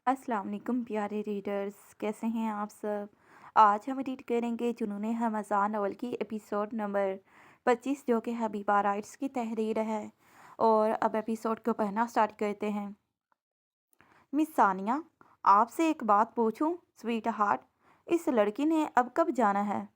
अस्सलाम वालेकुम प्यारे रीडर्स, कैसे हैं आप सब। आज हम रीड करेंगे जुनून हमज़ान नॉवल की एपिसोड नंबर 25, जो कि हबीबा राइट्स की तहरीर है। और अब एपिसोड को पढ़ना स्टार्ट करते हैं। मिस सानिया, आपसे एक बात पूछूं स्वीट हार्ट, इस लड़की ने अब कब जाना है।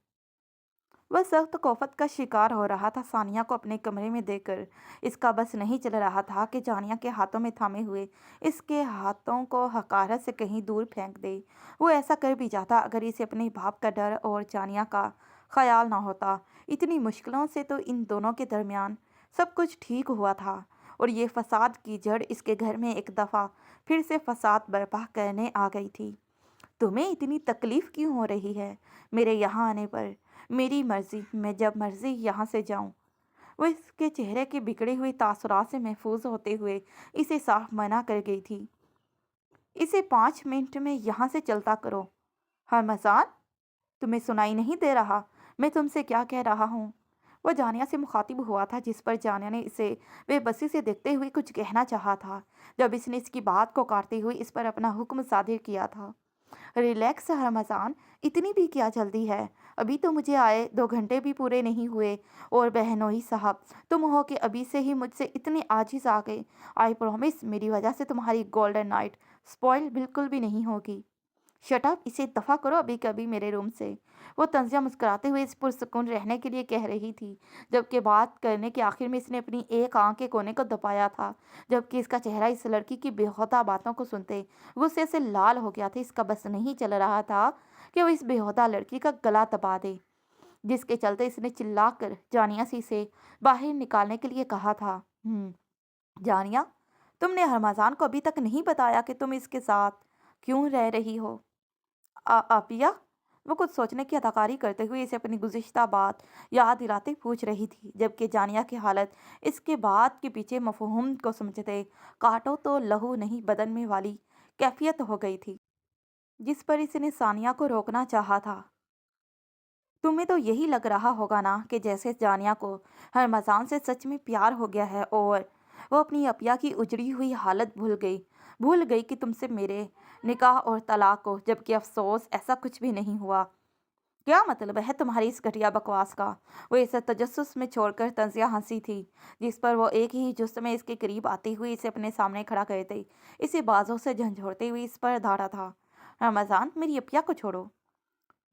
वह सख्त खौफत का शिकार हो रहा था सानिया को अपने कमरे में देखकर। इसका बस नहीं चल रहा था कि जानिया के हाथों में थामे हुए इसके हाथों को हकारत से कहीं दूर फेंक दे। वो ऐसा कर भी जाता अगर इसे अपने बाप का डर और जानिया का ख्याल ना होता। इतनी मुश्किलों से तो इन दोनों के दरमियान सब कुछ ठीक हुआ था, और ये फसाद की जड़ इसके घर में एक दफ़ा फिर से फसाद बर्पा करने आ गई थी। तुम्हें इतनी तकलीफ क्यों हो रही है मेरे यहाँ आने पर। मेरी मर्जी, मैं जब मर्जी यहाँ से जाऊँ। वो इसके चेहरे के बिगड़े हुए तासुरात से महफूज होते हुए इसे साफ मना कर गई थी। इसे 5 मिनट में यहाँ से चलता करो। हरमजान, तुम्हें सुनाई नहीं दे रहा मैं तुमसे क्या कह रहा हूँ। वह जानिया से मुखातिब हुआ था, जिस पर जानिया ने इसे बेबसी से देखते हुए कुछ कहना चाहा था, जब इसने इसकी बात को काटते हुए इस पर अपना हुक्म सादिर किया था। रिलैक्स रमज़ान, इतनी भी क्या जल्दी है। अभी तो मुझे आए 2 घंटे भी पूरे नहीं हुए। और बहनोई साहब, तुम हो कि अभी से ही मुझसे इतने आजिज आ गए। आई प्रॉमिस मेरी वजह से तुम्हारी गोल्डन नाइट स्पॉइल बिल्कुल भी नहीं होगी। शट अप, इसे दफ़ा करो अभी कभी मेरे रूम से। वो तंजिया मुस्कुराते हुए इस पुरसुकून रहने के लिए कह रही थी, जबकि बात करने के आखिर में इसने अपनी एक आंख के कोने को दबाया था, जबकि इसका चेहरा इस लड़की की बेहुदा बातों को सुनते गुस्से से लाल हो गया था। इसका बस नहीं चल रहा था कि वो इस बेहुदा लड़की का गला दबा दे, जिसके चलते इसने चिल्लाकर जानिया से इसे बाहर निकालने के लिए कहा था। जानिया, तुमने हरमाजान को अभी तक नहीं बताया कि तुम इसके साथ क्यों रह रही हो। आपिया, वो कुछ सोचने की अदाकारी करते हुए इसे अपनी गुज़िश्ता बात याद दिलाते पूछ रही थी, जबकि जानिया की हालत इसके बात के पीछे मफ़हूम को समझते काटो तो लहू नहीं बदन में वाली कैफियत हो गई थी, जिस पर इसने सानिया को रोकना चाहा था। तुम्हें तो यही लग रहा होगा ना कि जैसे जानिया को हरमजान से सच में प्यार हो गया है, और वो अपनी अपिया की उजड़ी हुई हालत भूल गई कि तुमसे मेरे निकाह और तलाक को, जबकि अफसोस ऐसा कुछ भी नहीं हुआ। क्या मतलब है तुम्हारी इस घटिया बकवास का। वो इसे तजस्सुस में छोड़कर तंजिया हंसी थी, जिस पर वो एक ही जुस्त में इसके करीब आती हुई इसे अपने सामने खड़ा करते इसे बाजों से झंझोड़ते हुए इस पर धारा था। रमजान, मेरी अपिया को छोड़ो।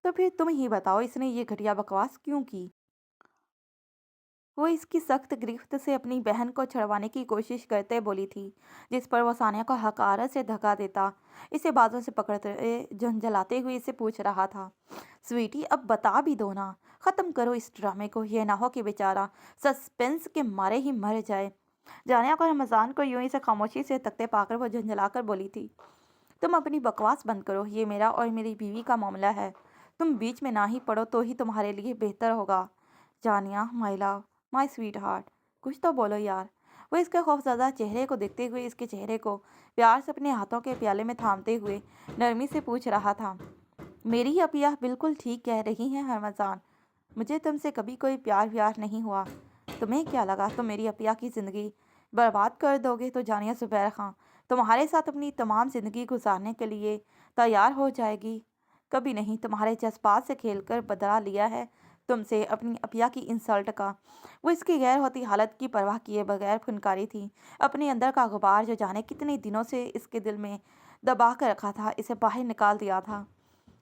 तो फिर तुम ही बताओ इसने ये घटिया बकवास क्यों की। वो इसकी सख्त गिरफ्त से अपनी बहन को छुड़वाने की कोशिश करते बोली थी, जिस पर वो सानिया को हकारत से धक्का देता इसे बाजों से पकड़ते झंझलाते हुए इसे पूछ रहा था। स्वीटी, अब बता भी दो ना, खत्म करो इस ड्रामे को। ये ना हो कि बेचारा सस्पेंस के मारे ही मर जाए। जानिया को रमजान को यूं ही से खामोशी से तकते पाकर वो झंझलाकर बोली थी, तुम अपनी बकवास बंद करो, ये मेरा और मेरी बीवी का मामला है। तुम बीच में ना ही पड़ो तो ही तुम्हारे लिए बेहतर होगा। जानिया, my love, my sweet heart, कुछ तो बोलो यार। वो इसके खौफजदा चेहरे को देखते हुए इसके चेहरे को प्यार से अपने हाथों के प्याले में थामते हुए नरमी से पूछ रहा था। मेरी अपिया बिल्कुल ठीक कह रही हैं हरमजान, मुझे तुमसे कभी कोई प्यार व्यार नहीं हुआ। तुम्हें क्या लगा तुम मेरी अपिया की ज़िंदगी बर्बाद कर दोगे तो जानिया ज़ुबैर खां तुम्हारे साथ अपनी तमाम ज़िंदगी गुजारने के लिए तैयार हो जाएगी। कभी नहीं, तुम्हारे जज्बात से खेलकर बदला लिया है तुमसे अपनी अपिया की इंसल्ट का। वो इसकी गैर होती हालत की परवाह किए बगैर फुनकारी थी। अपने अंदर का गुबार जो जाने कितने दिनों से इसके दिल में दबा कर रखा था, इसे बाहर निकाल दिया था।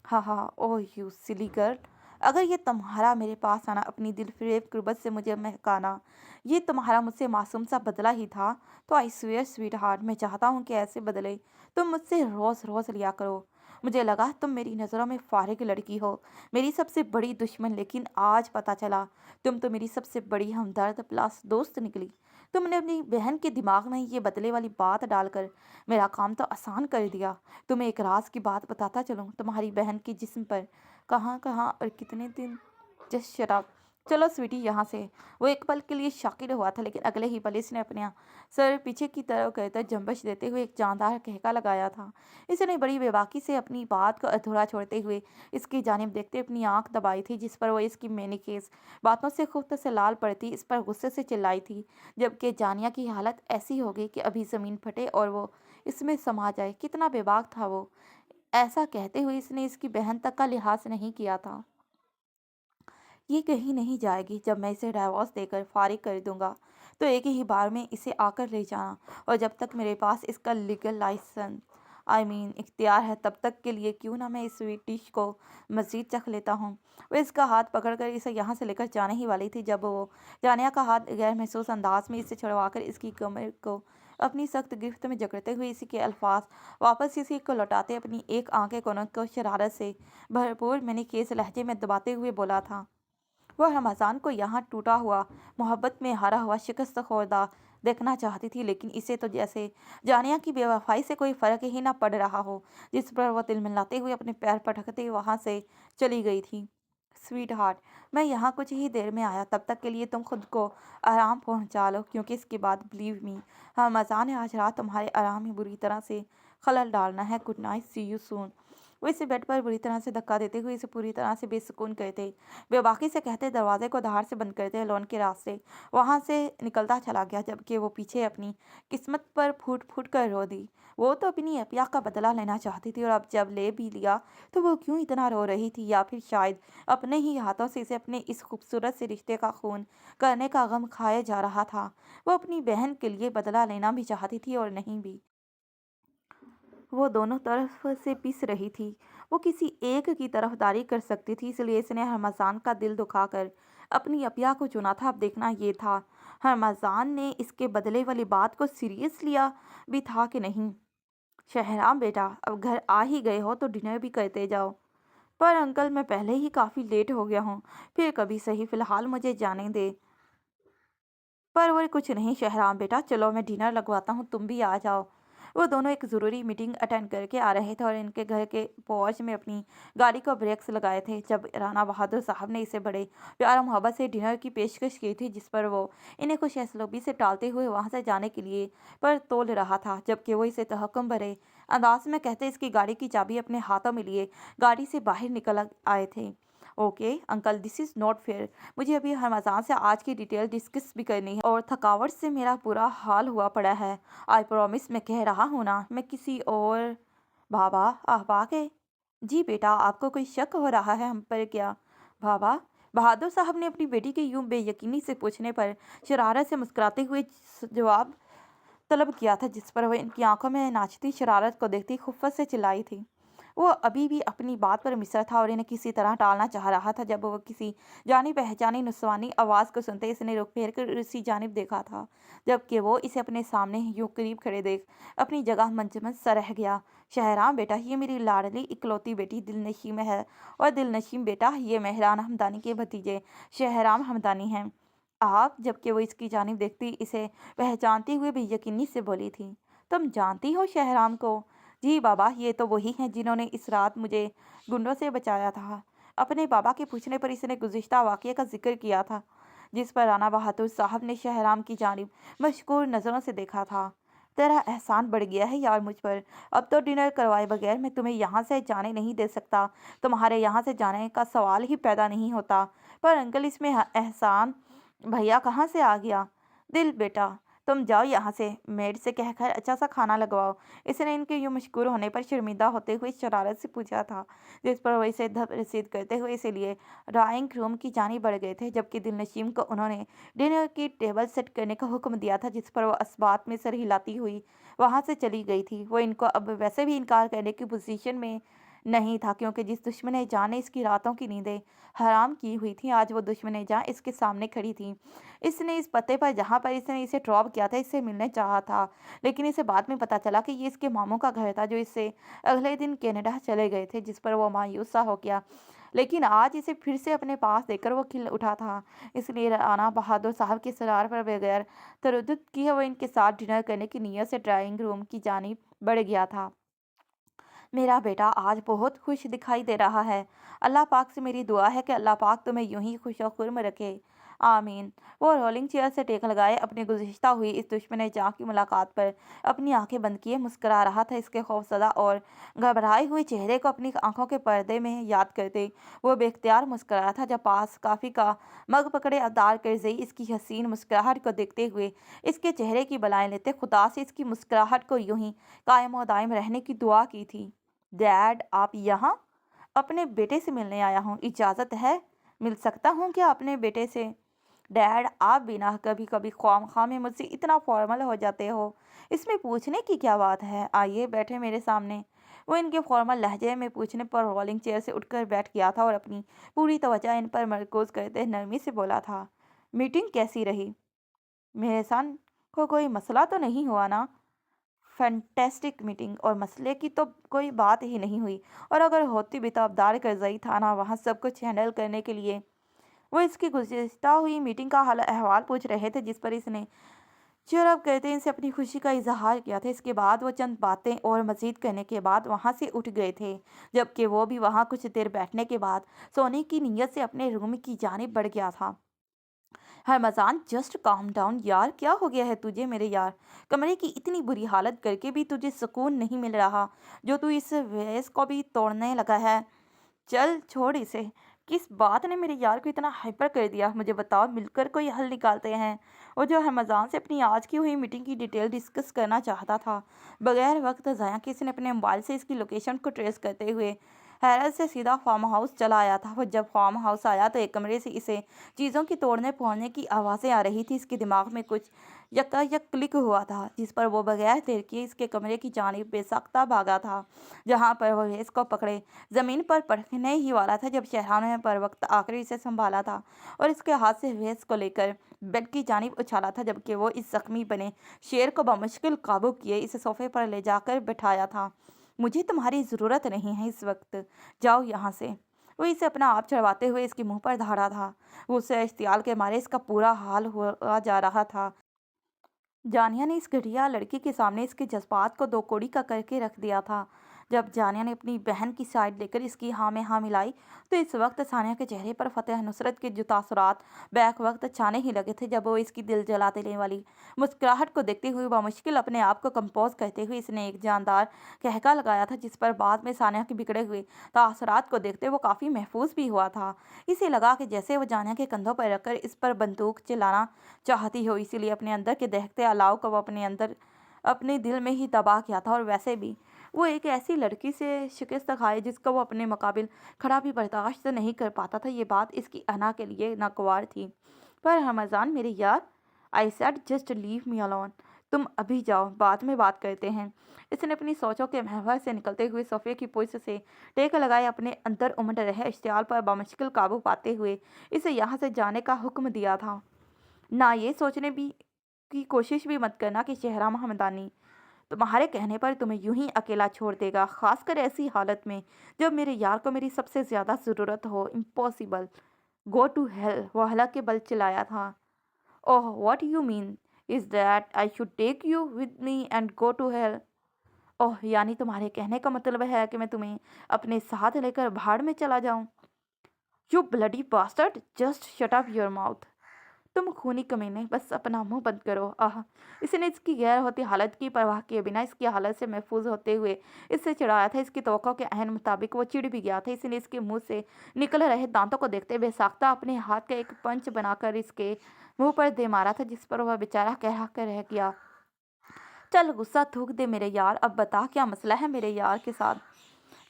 हाँ हाँ, ओह यू सिली गर्ल, अगर ये तुम्हारा मेरे पास आना, अपनी दिल फरेब कुर्बत से मुझे महकाना, ये तुम्हारा मुझसे मासूम सा बदला ही था, तो आई स्वेयर स्वीट हार्ट, मैं चाहता हूँ कि ऐसे बदले तुम मुझसे रोज़ रोज़ लिया करो। मुझे लगा तुम मेरी नज़रों में फारिग लड़की हो, मेरी सबसे बड़ी दुश्मन, लेकिन आज पता चला तुम तो मेरी सबसे बड़ी हमदर्द प्लस दोस्त निकली। तुमने अपनी बहन के दिमाग में ये बदले वाली बात डालकर मेरा काम तो आसान कर दिया। तुम्हें एक राज की बात बताता चलूँ, तुम्हारी बहन के जिस्म पर कहाँ कहाँ और कितने दिन। जस्ट शट अप, चलो स्वीटी यहाँ से। वो एक पल के लिए शाकिर हुआ था, लेकिन अगले ही पल इसने अपना सर पीछे की तरफ कहकर जंबश देते हुए एक जानदार कहका लगाया था। इसने बड़ी बेबाकी से अपनी बात को अधूरा छोड़ते हुए इसकी जानिब देखते अपनी आंख दबाई थी, जिस पर वो इसकी मैनिकेस बातों से खुद से लाल पड़ती इस पर गुस्से से चिल्लाई थी, जबकि जानिया की हालत ऐसी हो गई कि अभी ज़मीन फटे और वो اس میں سما جائے۔ کتنا بےباک تھا وہ! ایسا کہتے ہوئے اس نے اس کی بہن تک کا لحاظ نہیں کیا تھا۔ یہ کہیں نہیں جائے گی۔ جب میں اسے ڈائیورس دے کر فارغ کر دوں گا تو ایک ہی بار میں اسے آ کر لے جانا، اور جب تک میرے پاس اس کا لیگل لائسنس اختیار ہے تب تک کے لیے کیوں نہ میں اس سویٹ ڈش کو مزید چکھ لیتا ہوں۔ وہ اس کا ہاتھ پکڑ کر اسے یہاں سے لے کر جانے ہی والی تھی جب وہ جانیہ کا ہاتھ غیر محسوس انداز میں اسے چھڑوا کر اس کی کمر کو اپنی سخت گرفت میں جکڑتے ہوئے اسی کے الفاظ واپس اسی کو لوٹاتے اپنی ایک آنکھ کے کونوں کو شرارت سے بھرپور میں نے خیز لہجے میں دباتے ہوئے بولا تھا۔ وہ رمضان کو یہاں ٹوٹا ہوا، محبت میں ہارا ہوا، شکست خوردہ دیکھنا چاہتی تھی، لیکن اسے تو جیسے جانیہ کی بے وفائی سے کوئی فرق ہی نہ پڑ رہا ہو، جس پر وہ تلملاتے ہوئے اپنے پیر پٹکتے وہاں سے چلی گئی تھی۔ سویٹ ہارٹ، میں یہاں کچھ ہی دیر میں آیا، تب تک کے لیے تم خود کو آرام پہنچا لو، کیونکہ اس کے بعد بلیو می رمضان نے آج رات تمہارے آرام میں بری طرح سے خلل ڈالنا ہے۔ Good night, see you soon. وہ اسے بیڈ پر بری طرح سے دھکا دیتے ہوئے اسے پوری طرح سے بے سکون کرتے، بے باکی سے کہتے دروازے کو دھار سے بند کرتے لون کے راستے وہاں سے نکلتا چلا گیا، جبکہ وہ پیچھے اپنی قسمت پر پھوٹ پھوٹ کر رو دی۔ وہ تو اپنی اپیا کا بدلہ لینا چاہتی تھی، اور اب جب لے بھی لیا تو وہ کیوں اتنا رو رہی تھی؟ یا پھر شاید اپنے ہی ہاتھوں سے اسے اپنے اس خوبصورت سے رشتے کا خون کرنے کا غم کھایا جا رہا تھا۔ وہ اپنی بہن کے لیے بدلہ لینا بھی چاہتی تھی اور نہیں بھی۔ وہ دونوں طرف سے پس رہی تھی۔ وہ کسی ایک کی طرفداری کر سکتی تھی، اس لیے اس نے رمضان کا دل دکھا کر اپنی اپیا کو چنا تھا۔ اب دیکھنا یہ تھا رمضان نے اس کے بدلے والی بات کو سیریس لیا بھی تھا کہ نہیں۔ شہرام بیٹا، اب گھر آ ہی گئے ہو تو ڈنر بھی کرتے جاؤ۔ پر انکل، میں پہلے ہی کافی لیٹ ہو گیا ہوں، پھر کبھی صحیح، فی الحال مجھے جانے دے۔ پر وہ کچھ نہیں شہرام بیٹا، چلو میں ڈنر لگواتا ہوں، تم بھی آ جاؤ۔ وہ دونوں ایک ضروری میٹنگ اٹینڈ کر کے آ رہے تھے اور ان کے گھر کے پورچ میں اپنی گاڑی کو بریکس لگائے تھے جب رانا بہادر صاحب نے اسے بڑے پیار و محبت سے ڈنر کی پیشکش کی تھی، جس پر وہ انہیں خوش اسلوبی سے ٹالتے ہوئے وہاں سے جانے کے لیے پر تول رہا تھا، جبکہ وہ اسے تحکم بھرے انداز میں کہتے اس کی گاڑی کی چابی اپنے ہاتھوں میں لیے گاڑی سے باہر نکل آئے تھے۔ Okay uncle, this is not fair, مجھے ابھی رمضان سے آج کی ڈیٹیل ڈسکس بھی کرنی ہے اور تھکاوٹ سے میرا برا حال ہوا پڑا ہے۔ آئی پرومس، میں کہہ رہا ہوں نا، میں کسی اور… بابا، آپ آ گئے؟ جی بیٹا، آپ کو کوئی شک ہو رہا ہے ہم پر کیا؟ بابا، بہادر صاحب نے اپنی بیٹی کے یوں بے یقینی سے پوچھنے پر شرارت سے مسکراتے ہوئے جواب طلب کیا تھا، جس پر وہ ان کی آنکھوں میں ناچتی شرارت کو دیکھتی خفت سے چلائی تھی۔ وہ ابھی بھی اپنی بات پر مصر تھا اور انہیں کسی طرح ٹالنا چاہ رہا تھا جب وہ کسی جانی پہچانی نسوانی آواز کو سنتے اس نے رخ پھیر کر اسی جانب دیکھا تھا، جبکہ وہ اسے اپنے سامنے یوں قریب کھڑے دیکھ اپنی جگہ منجمد سا رہ گیا۔ شہرام بیٹا، یہ میری لاڈلی اکلوتی بیٹی دل نشیم ہے، اور دل نشیم بیٹا یہ مہران ہمدانی کے بھتیجے شہرام ہمدانی ہیں۔ آپ… جبکہ وہ اس کی جانب دیکھتی اسے پہچانتی ہوئے بے یقینی سے بولی تھی، تم جانتی ہو شہرام کو؟ جی بابا، یہ تو وہی ہیں جنہوں نے اس رات مجھے گنڈوں سے بچایا تھا۔ اپنے بابا کے پوچھنے پر اس نے گزشتہ واقعے کا ذکر کیا تھا، جس پر رانا بہادر صاحب نے شہرام کی جانب مشکور نظروں سے دیکھا تھا۔ تیرا احسان بڑھ گیا ہے یار مجھ پر، اب تو ڈنر کروائے بغیر میں تمہیں یہاں سے جانے نہیں دے سکتا، تمہارے یہاں سے جانے کا سوال ہی پیدا نہیں ہوتا۔ پر انکل، اس میں احسان بھیا کہاں سے آ گیا؟ دل بیٹا، تم جاؤ یہاں سے، میڈ سے کہہ کر اچھا سا کھانا لگواؤ، اس نے ان کے یوں مشکور ہونے پر شرمندہ ہوتے ہوئے شرارت سے پوچھا تھا، جس پر وہ اسے دھپ رسید کرتے ہوئے اسی لیے ڈرائنگ روم کی جانب بڑھ گئے تھے، جبکہ دل نشیم کو انہوں نے ڈنر کی ٹیبل سیٹ کرنے کا حکم دیا تھا، جس پر وہ اسبات میں سر ہلاتی ہوئی وہاں سے چلی گئی تھی۔ وہ ان کو اب ویسے بھی انکار کرنے کی پوزیشن میں نہیں تھا، کیونکہ جس دشمن جان نے اس کی راتوں کی نیندیں حرام کی ہوئی تھی، آج وہ دشمن جان اس کے سامنے کھڑی تھی۔ اس نے اس پتے پر جہاں پر اس نے اسے ڈراپ کیا تھا اس سے ملنے چاہا تھا، لیکن اسے بعد میں پتا چلا کہ یہ اس کے ماموں کا گھر تھا جو اس سے اگلے دن کینیڈا چلے گئے تھے، جس پر وہ مایوس سا ہو گیا، لیکن آج اسے پھر سے اپنے پاس دیکھ کر وہ کھل اٹھا تھا۔ اس لیے رانا بہادر صاحب کے اصرار پر بغیر تردد کیے وہ ان کے ساتھ ڈنر کرنے کی نیت سے ڈرائنگ روم کی جانب بڑھ گیا تھا۔ میرا بیٹا آج بہت خوش دکھائی دے رہا ہے، اللہ پاک سے میری دعا ہے کہ اللہ پاک تمہیں یوں ہی خوش و خرم رکھے۔ आमीन। वो रोलिंग चेयर से टेक लगाए अपनी गुज़िश्ता हुई इस दुश्मन जहाँ की मुलाकात पर अपनी आंखें बंद किए मुस्कुरा रहा था। इसके खौफज़दा और घबराए हुए चेहरे को अपनी आंखों के पर्दे में याद करते वो बेख्तियार मुस्कुराया था। जब पास काफ़ी का मग पकड़े अवतार करज़ई इसकी हसीन मुस्कुराहट को देखते हुए इसके चेहरे की बलाएं लेते खुदा से इसकी मुस्कुराहट को यूं ही कायम और दायम रहने की दुआ की थी। डैड, आप यहाँ? अपने बेटे से मिलने आया हूँ, इजाज़त है? मिल सकता हूँ क्या अपने बेटे से? डैड, आप भी ना कभी कभी ख्वामखा में मुझसे इतना फॉर्मल हो जाते हो। इसमें पूछने की क्या बात है, आइए बैठे मेरे सामने। वो इनके फॉर्मल लहजे में पूछने पर रोलिंग चेयर से उठकर बैठ गया था और अपनी पूरी तवज्जो इन पर मरकूज करते नरमी से बोला था। मीटिंग कैसी रही? मेरे सन को कोई मसला तो नहीं हुआ ना? फैंटेस्टिक मीटिंग, और मसले की तो कोई बात ही नहीं हुई। और अगर होती भी तो अब्दार करज़ई था ना वहाँ सब कुछ हैंडल करने के लिए। वो इसकी गुज़िश्ता हुई मीटिंग का हाल अहवाल पूछ रहे थे जिस पर इसने चीयर अप करते इनसे अपनी खुशी का इजहार किया था। इसके बाद वो चंद बातें और मज़ीद करने के बाद वहाँ से उठ गए थे, जबकि वो भी वहाँ कुछ देर बैठने के बाद सोने की नीयत से अपने रूम की जानिब बढ़ गया था। हरमजान, जस्ट काम डाउन यार, क्या हो गया है तुझे मेरे यार? कमरे की इतनी बुरी हालत करके भी तुझे सुकून नहीं मिल रहा जो तू इस वेस को भी तोड़ने लगा है? चल छोड़ इसे। किस बात ने मेरे यार को इतना हाइपर कर दिया, मुझे बताओ, मिलकर कोई हल निकालते हैं। वो जो हरमजान से अपनी आज की हुई मीटिंग की डिटेल डिस्कस करना चाहता था बगैर वक्त ज़ाया किसी ने अपने मोबाइल से इसकी लोकेशन को ट्रेस करते हुए हैरत से सीधा फार्म हाउस चला आया था। वो जब फार्म हाउस आया तो एक कमरे से इसे चीज़ों की तोड़ने फोड़ने की आवाज़ें आ रही थी। इसके दिमाग में कुछ यकायक क्लिक हुआ था जिस पर वो बगैर देर किए इसके कमरे की जानिब बेसख्ता भागा था, जहाँ पर वो रेस को पकड़े ज़मीन पर पड़ने ही वाला था जब शहरान ने पर वक्त आकर इसे संभाला था और इसके हाथ से रेस को लेकर बेड की जानिब उछाला था, जबकि वो इस जख्मी बने शेर को बमुश्किल काबू किए इसे सोफे पर ले जाकर बिठाया था। मुझे तुम्हारी ज़रूरत नहीं है इस वक्त, जाओ यहाँ से। वो इसे अपना आप चढ़वाते हुए इसके मुंह पर धारा था। वो उसे इश्तियाल के मारे इसका पूरा हाल हुआ जा रहा था। जानिया ने इस घटिया लड़की के सामने इसके जज्बात को दो कौड़ी का करके रख दिया था। जब जानिया ने अपनी बहन की साइड लेकर इसकी हाँ में हाँ मिलाई तो इस वक्त सानिया के चेहरे पर फतेह नुसरत के जो तासुरात बैक वक्त छाने ही लगे थे। जब वो इसकी दिल जला देने वाली मुस्कुराहट को देखते हुए बामुश्किल अपने आप को कंपोज करते हुए इसने एक जानदार कहका लगाया था जिस पर बाद में सानिया के बिगड़े हुए तासुरात को देखते वो काफ़ी महफूज भी हुआ था। इसे लगा कि जैसे वो जानिया के कंधों पर रखकर इस पर बंदूक चलाना चाहती हो, इसीलिए अपने अंदर के दहकते अलाव को वो अपने अंदर अपने दिल में ही तबाह किया था। और वैसे भी वो एक ऐसी लड़की से शिकस्त खाए जिसको वो अपने मुकाबिल खड़ा भी बर्दाश्त नहीं कर पाता था। ये बात इसकी अना के लिए नागवार थी। पर रमज़ान मेरे यार, I said just leave me alone. तुम अभी जाओ, बाद में बात करते हैं। इसने अपनी सोचों के महवर से निकलते हुए सोफे की पुश से टेक लगाए अपने अंदर उमड़ रहे इश्तियाल पर बामुश्किल काबू पाते हुए इसे यहाँ से जाने का हुक्म दिया था। ना ये सोचने भी की कोशिश भी मत करना कि शहरा महमदानी तुम्हारे कहने पर तुम्हें यूं ही अकेला छोड़ देगा, खासकर ऐसी हालत में जब मेरे यार को मेरी सबसे ज़्यादा ज़रूरत हो। इम्पॉसिबल, गो टू हेल, वो हलक के बल चिल्लाया था। Oh, what you mean is that I should take you with me and go to hell? Oh, यानी तुम्हारे कहने का मतलब है कि मैं तुम्हें अपने साथ लेकर भाड़ में चला जाऊं? You bloody bastard, just shut up your mouth. तुम खूनी कमीने, बस अपना मुंह बंद करो। आह! इसने इसकी गैर होती हालत की परवाह किए बिना इसकी हालत से महफूज होते हुए इससे चिढ़ाया था। इसकी तवक्को के अहन मुताबिक वो चिढ़ भी गया था। इसने इसके मुंह से निकल रहे दांतों को देखते बेसाख्ता अपने हाथ का एक पंच बनाकर इसके मुंह पर दे मारा था जिस पर वह बेचारा कह कर रह गया। चल गुस्सा थूक दे मेरे यार, अब बता क्या मसला है मेरे यार के साथ?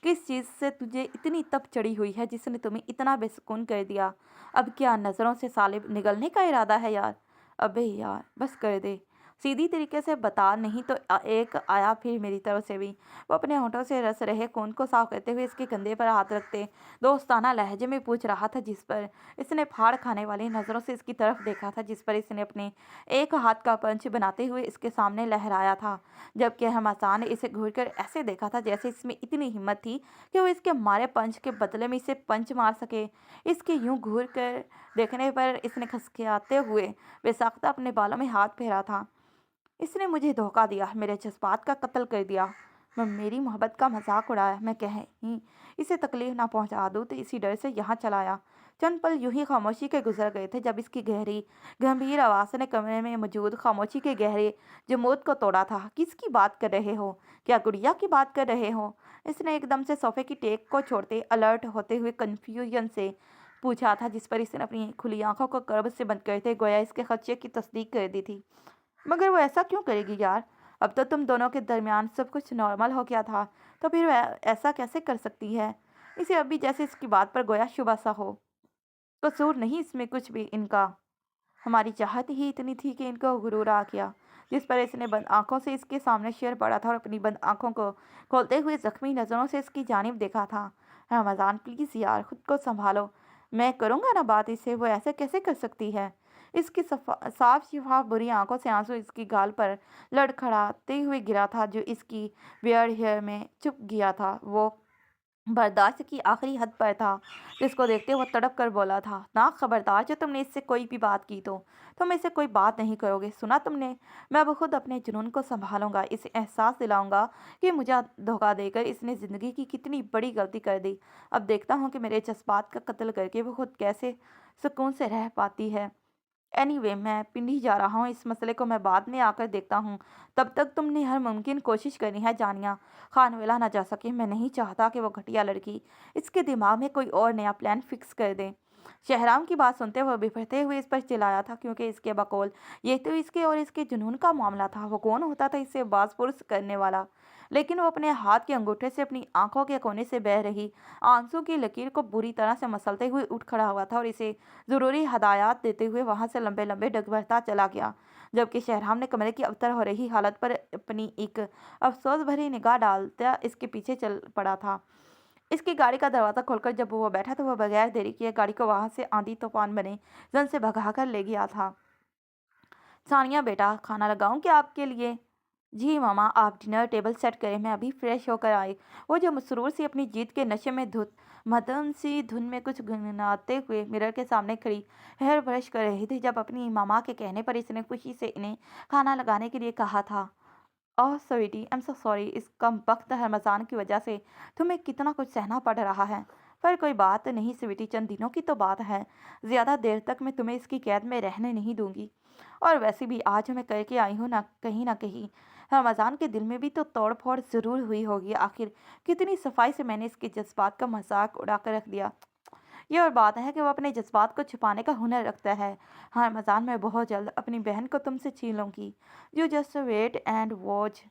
किस चीज़ से तुझे इतनी तप चढ़ी हुई है जिसने तुम्हें इतना बेसुकून कर दिया? अब क्या नज़रों से साले निगलने का इरादा है यार? अबे यार, बस कर दे, सीधी तरीके से बता, नहीं तो एक आया फिर मेरी तरफ से भी। वो अपने होठों से रस रहे खून को साफ करते हुए इसके कंधे पर हाथ रखते दोस्ताना लहजे में पूछ रहा था, जिस पर इसने फाड़ खाने वाली नज़रों से इसकी तरफ देखा था, जिस पर इसने अपने एक हाथ का पंच बनाते हुए इसके सामने लहराया था, जबकि हमासान ने इसे घूरकर ऐसे देखा था जैसे इसमें इतनी हिम्मत थी कि वो इसके मारे पंच के बदले में इसे पंच मार सके। इसके यूं घूर कर देखने पर इसने खसखियाते हुए बेसाख्ता अपने बालों में हाथ फेरा था। इसने मुझे धोखा दिया, मेरे जज्बात का कत्ल कर दिया। میری محبت کا مذاق اڑایا، میں کہیں اسے تکلیف نہ پہنچا دوں تو اسی ڈر سے یہاں چلایا۔ چند پل یوں ہی خاموشی کے گزر گئے تھے جب اس کی گہری گمبھیر آواز نے کمرے میں موجود خاموشی کے گہرے جمود کو توڑا تھا۔ کس کی بات کر رہے ہو؟ کیا گڑیا کی بات کر رہے ہو؟ اس نے ایک دم سے صوفے کی ٹیک کو چھوڑتے الرٹ ہوتے ہوئے کنفیوژن سے پوچھا تھا، جس پر اس نے اپنی کھلی آنکھوں کو کرب سے بند کرتے گویا اس کے خدشے کی تصدیق کر دی تھی۔ مگر وہ ایسا کیوں کرے گی یار؟ اب تو تم دونوں کے درمیان سب کچھ نارمل ہو گیا تھا، تو پھر وہ ایسا کیسے کر سکتی ہے؟ اسے اب بھی جیسے اس کی بات پر گویا شبہ سا ہو۔ قصور نہیں اس میں کچھ بھی ان کا، ہماری چاہت ہی اتنی تھی کہ ان کو غرور آ گیا، جس پر اس نے بند آنکھوں سے اس کے سامنے شیر پڑا تھا اور اپنی بند آنکھوں کو کھولتے ہوئے زخمی نظروں سے اس کی جانب دیکھا تھا۔ رمضان پلیز یار خود کو سنبھالو، میں کروں گا نا بات اس سے، وہ ایسے کیسے کر سکتی ہے؟ اس کی صاف شفاف بری آنکھوں سے آنسو اس کی گال پر لڑکھڑاتے ہوئے گرا تھا، جو اس کی بیئرڈ ہیئر میں چھپ گیا تھا۔ وہ برداشت کی آخری حد پر تھا، جس کو دیکھتے وہ تڑپ کر بولا تھا، نا خبردار جو تم نے اس سے کوئی بھی بات کی تو تم اس سے کوئی بات نہیں کرو گے، سنا تم نے؟ میں اب خود اپنے جنون کو سنبھالوں گا، اسے احساس دلاؤں گا کہ مجھے دھوکہ دے کر اس نے زندگی کی کتنی بڑی غلطی کر دی۔ اب دیکھتا ہوں کہ میرے جذبات کا قتل کر کے وہ خود کیسے سکون سے رہ پاتی ہے۔ اینی وے میں پنڈی جا رہا ہوں، اس مسئلے کو میں بعد میں آ کر دیکھتا ہوں، تب تک تم نے ہر ممکن کوشش کرنی ہے جانیا خانویلا نہ جا سکے۔ میں نہیں چاہتا کہ وہ گھٹیا لڑکی اس کے دماغ میں کوئی اور نیا پلان فکس کر دے۔ شہرام کی بات سنتے وہ بفرتے ہوئے اس پر چلایا تھا، کیونکہ اس کے بقول یہ تو اس کے اور اس کے جنون کا معاملہ تھا، وہ کون ہوتا تھا اس سے باز پرس کرنے والا؟ لیکن وہ اپنے ہاتھ کے انگوٹھے سے اپنی آنکھوں کے کونے سے بہہ رہی آنسو کی لکیر کو بری طرح سے مسلتے ہوئے اٹھ کھڑا ہوا تھا اور اسے ضروری ہدایات دیتے ہوئے وہاں سے لمبے لمبے ڈگ بھرتا چلا گیا، جبکہ شہرام نے کمرے کی ابتر ہو رہی حالت پر اپنی ایک افسوس بھری نگاہ ڈالتا اس کے پیچھے چل پڑا تھا۔ اس کی گاڑی کا دروازہ کھول کر جب وہ بیٹھا تو وہ بغیر دیری کیے گاڑی کو وہاں سے آندھی طوفان بنے زن سے بھگا کر لے گیا تھا۔ ثانیہ بیٹا، کھانا لگاؤں کیا آپ کے لیے؟ جی ماما، آپ ڈنر ٹیبل سیٹ کریں، میں ابھی فریش ہو کر آئی۔ وہ جو مسرور سی اپنی جیت کے نشے میں مدھم سی دھن میں کچھ گنگناتے ہوئے مرر کے سامنے کھڑی ہیئر برش کر رہی تھی، جب اپنی ماما کے کہنے پر اس نے خوشی سے انہیں کھانا لگانے کے لیے کہا تھا۔ اوہ سویٹی، ایم سو سوری، اس کمبخت رمضان کی وجہ سے تمہیں کتنا کچھ سہنا پڑ رہا ہے۔ پر کوئی بات نہیں سویٹی، چند دنوں کی تو بات ہے، زیادہ دیر تک میں تمہیں اس کی قید میں رہنے نہیں دوں گی۔ اور ویسے بھی آج میں کر کے آئی ہوں نہ کہیں رمضان کے دل میں بھی تو توڑ پھوڑ ضرور ہوئی ہوگی، آخر کتنی صفائی سے میں نے اس کے جذبات کا مذاق اڑا کر رکھ دیا۔ یہ اور بات ہے کہ وہ اپنے جذبات کو چھپانے کا ہنر رکھتا ہے۔ ہاں رمضان، میں بہت جلد اپنی بہن کو تم سے چھین لوں گی۔ You just wait and watch.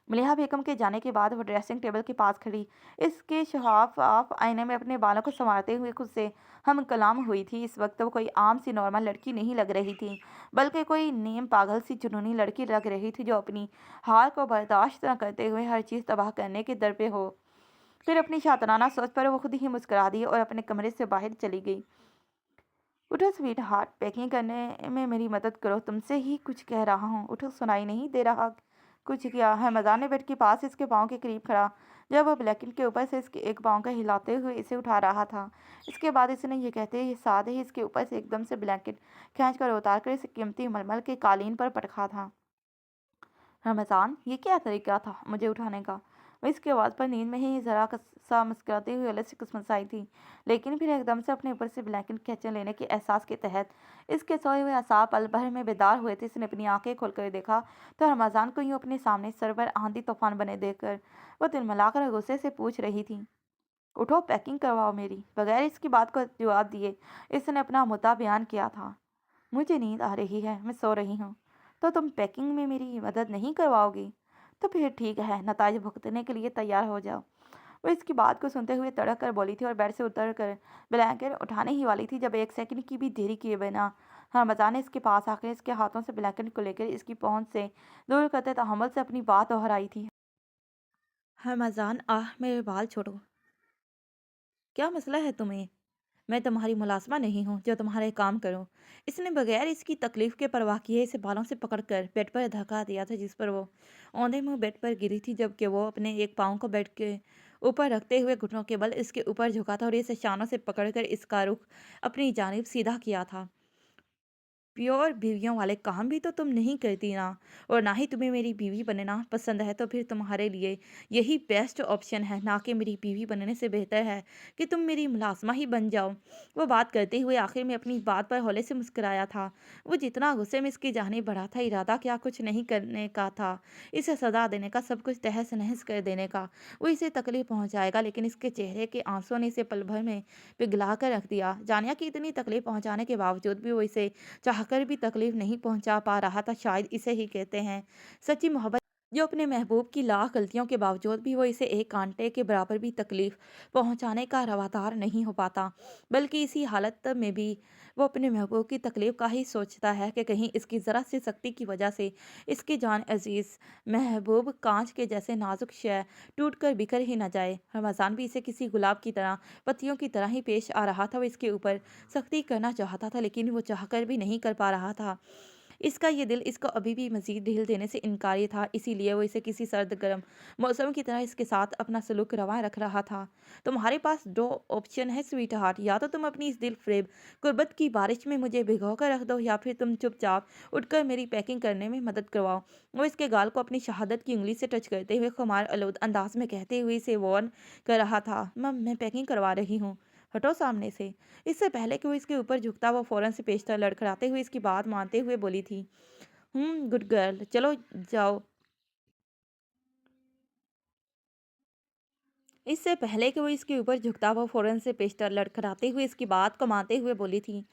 Maliha Begum کے جانے کے بعد وہ ڈریسنگ ٹیبل کے پاس کھڑی اس کے شفاف آئینے میں اپنے بالوں کو سنوارتے ہوئے خود سے ہم کلام ہوئی تھی۔ اس وقت وہ کوئی عام سی نارمل لڑکی نہیں لگ رہی تھی، بلکہ کوئی نیم پاگل سی جنونی لڑکی لگ رہی تھی، جو اپنی ہار کو برداشت نہ کرتے ہوئے ہر چیز تباہ کرنے کے در پہ ہو۔ پھر اپنی شاطرانہ سوچ پر وہ خود ہی مسکرا دی اور اپنے کمرے سے باہر چلی گئی۔ اٹھو سویٹ ہارٹ، پیکنگ کرنے میں میری مدد کرو، تم سے ہی کچھ کہہ رہا ہوں، اٹھو، سنائی نہیں دے رہا؟ کچھ کیا؟ رمضان نے بیڈ کے پاس اس کے پاؤں کے قریب کھڑا جب وہ بلینکٹ کے اوپر سے اس کے ایک پاؤں کو ہلاتے ہوئے اسے اٹھا رہا تھا۔ اس کے بعد اس نے یہ کہتے ہی ساتھ ہی اس کے اوپر سے ایک دم سے بلینکٹ کھینچ کر اتار کر اسے قیمتی ململ کے قالین پر پٹکا تھا۔ رمضان، یہ کیا طریقہ تھا مجھے اٹھانے کا؟ وہ اس کے آواز پر نیند میں ہی ذرا سا مسکراتے ہوئے الگ سے مسمسائی تھی، لیکن پھر ایک دم سے اپنے اوپر سے بلینکٹ کھینچے لینے کے احساس کے تحت اس کے سوئے ہوئے اعصاب پل بھر میں بیدار ہوئے تھے۔ اس نے اپنی آنکھیں کھول کر دیکھا تو رمضان کو یوں اپنے سامنے سرور آندھی طوفان بنے دیکھ کر وہ تلملا کر غصے سے پوچھ رہی تھی، اٹھو، پیکنگ کرواؤ میری۔ بغیر اس کی بات کو جواب دیے اس نے اپنا مدعا بیان کیا تھا، مجھے نیند آ رہی ہے، میں سو رہی ہوں۔ تو تم پیکنگ میں میری مدد نہیں کرواؤ گی؟ تو پھر ٹھیک ہے، نتائج بھگتنے کے لیے تیار ہو جاؤ۔ وہ اس کی بات کو سنتے ہوئے تڑک کر بولی تھی اور بیڈ سے اتر کر بلینکٹ اٹھانے ہی والی تھی، جب ایک سیکنڈ کی بھی دیری کیے بنا رمضان نے اس کے پاس آ کر اس کے ہاتھوں سے بلینکٹ کو لے کر اس کی پہنچ سے دور کرتے تحمل سے اپنی بات دہرائی تھی۔ رمضان، میرے بال چھوڑو، کیا مسئلہ ہے تمہیں؟ میں تمہاری ملازمہ نہیں ہوں جو تمہارے کام کروں۔ اس نے بغیر اس کی تکلیف کے پرواہ کیے اسے بالوں سے پکڑ کر بیڈ پر دھکا دیا تھا، جس پر وہ اوندھے منہ بیڈ پر گری تھی، جبکہ وہ اپنے ایک پاؤں کو بیڈ کے اوپر رکھتے ہوئے گھٹنوں کے بل اس کے اوپر جھکا تھا اور اسے شانوں سے پکڑ کر اس کا رخ اپنی جانب سیدھا کیا تھا۔ प्योर बीवियों वाले काम भी तो तुम नहीं करती ना, और ना ही तुम्हें मेरी बीवी बनना पसंद है, तो फिर तुम्हारे लिए यही बेस्ट ऑप्शन है, ना कि मेरी बीवी बनने से बेहतर है कि तुम मेरी मुलाजमा ही बन जाओ। वो बात करते हुए आखिर में अपनी बात पर हौले से मुस्कुराया था। वो जितना गुस्से में इसकी जानिब बढ़ा था, इरादा क्या कुछ नहीं करने का था, इसे सजा देने का, सब कुछ तहस नहस कर देने का। वो इसे तकलीफ पहुंचाएगा, लेकिन इसके चेहरे के आंसुओं ने इसे पल भर में पिघला कर रख दिया। जानिया की इतनी तकलीफ पहुंचाने के बावजूद भी वो इसे चाहकर भी तकलीफ नहीं पहुंचा पा रहा था। शायद इसे ही कहते हैं सच्ची मोहब्बत, जो अपने महबूब की लाख गलतियों के बावजूद भी वो इसे एक कांटे के बराबर भी तकलीफ पहुंचाने का रवादार नहीं हो पाता, बल्कि इसी हालत में भी वो अपने महबूब की तकलीफ का ही सोचता है कि कहीं इसकी ज़रा सी सख्ती की वजह से इसकी जान अजीज़ महबूब कांच के जैसे नाजुक शय टूट कर बिखर ही ना जाए। रमज़ान भी इसे किसी गुलाब की तरह, पत्तियों की तरह ही पेश आ रहा था। वो इसके ऊपर सख्ती करना चाहता था, लेकिन वो चाहकर भी नहीं कर पा रहा था। इसका ये दिल इसको अभी भी मज़ीद ढील देने से इनकारी था, इसीलिए वो इसे किसी सर्द गर्म मौसम की तरह इसके साथ अपना सलूक रवां रख रहा था। तुम्हारे पास 2 ऑप्शन है स्वीट हार्ट, या तो तुम अपनी इस दिल फ़रेब गुर्बत की बारिश में मुझे भिगो कर रख दो, या फिर तुम चुपचाप उठकर मेरी पैकिंग करने में मदद करवाओ। वो इसके गाल को अपनी शहादत की उँगली से टच करते हुए खुमार आलूद अंदाज़ में कहते हुए इसे वार्न कर रहा था, मैं पैकिंग करवा रही हूँ, हटो सामने से। इससे पहले कि वो इसके ऊपर झुकता, वो फ़ौरन से पेशतर लड़खड़ाते हुए इसकी बात मानते हुए बोली थी, गुड गर्ल, चलो जाओ। इससे पहले कि वो इसके ऊपर झुकता, वो फ़ौरन से पेशतर लड़खड़ाते हुए इसकी बात को मानते हुए बोली थी,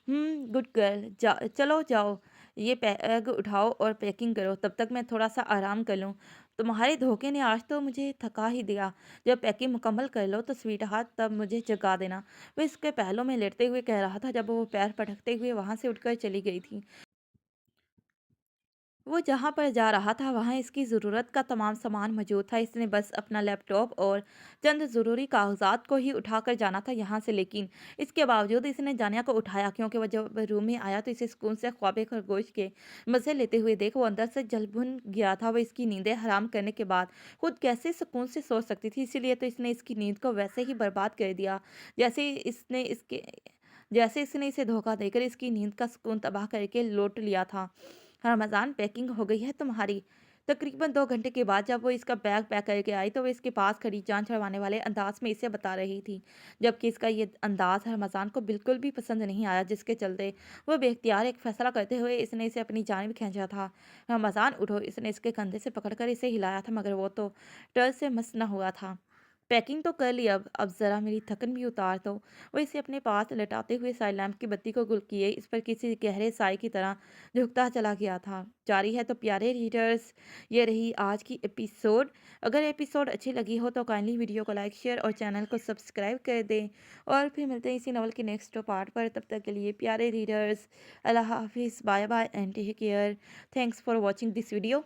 गुड गर्ल, चलो जाओ, ये बैग उठाओ और पैकिंग करो, तब तक मैं थोड़ा सा आराम कर लूँ। तुम्हारे धोखे ने आज तो मुझे थका ही दिया। जब पैकिंग मुकम्मल कर लो तो स्वीट हार्ट तब मुझे जगा देना। वो इसके पहलों में लेटते हुए कह रहा था, जब वो पैर पटकते हुए वहां से उठकर चली गई थी। वो जहाँ पर जा रहा था वहाँ इसकी ज़रूरत का तमाम सामान मौजूद था। इसने बस अपना लैपटॉप और चंद ज़रूरी कागजात को ही उठाकर जाना था यहाँ से, लेकिन इसके बावजूद इसने जानिया को उठाया, क्योंकि वह जब रूम में आया तो इसे सुकून से ख्वाबे खरगोश के मज़े लेते हुए देख वो अंदर से जल भुन गया था। वो इसकी नींदें हराम करने के बाद खुद कैसे सुकून से सो सकती थी, इसीलिए तो इसने इसकी नींद को वैसे ही बर्बाद कर दिया, जैसे इसने इसके जैसे इसने इसे धोखा देकर इसकी नींद का सुकून तबाह करके लौट लिया था। रमज़ान, पैकिंग हो गई है तुम्हारी। तकरीबन 2 घंटे के बाद जब वो इसका बैग पैक करके आई तो वो इसके पास खड़ी जान छुड़वाने वाले अंदाज में इसे बता रही थी, जबकि इसका ये अंदाज रमज़ान को बिल्कुल भी पसंद नहीं आया, जिसके चलते वो बेख्तियार एक फैसला करते हुए इसने इसे अपनी जानिब खींचा था। रमज़ान उठो, इसने इसके कंधे से पकड़कर इसे हिलाया था, मगर वो तो डर से मस न हुआ था। पैकिंग तो कर ली, अब ज़रा मेरी थकन भी उतार दो। वो इसे अपने पास लटाते हुए साइड लैम्प की बत्ती को गुल किए इस पर किसी गहरे साए की तरह झुकता चला गया था। जारी है तो प्यारे रीडर्स, ये रही आज की एपिसोड। अगर एपिसोड अच्छी लगी हो तो काइंडली वीडियो को लाइक, शेयर और चैनल को सब्सक्राइब कर दें, और फिर मिलते हैं इसी नॉवल के नेक्स्ट पार्ट पर। तब तक के लिए प्यारे रीडर्स, अल्लाह हाफिज़, bye bye and take care. Thanks for watching this video.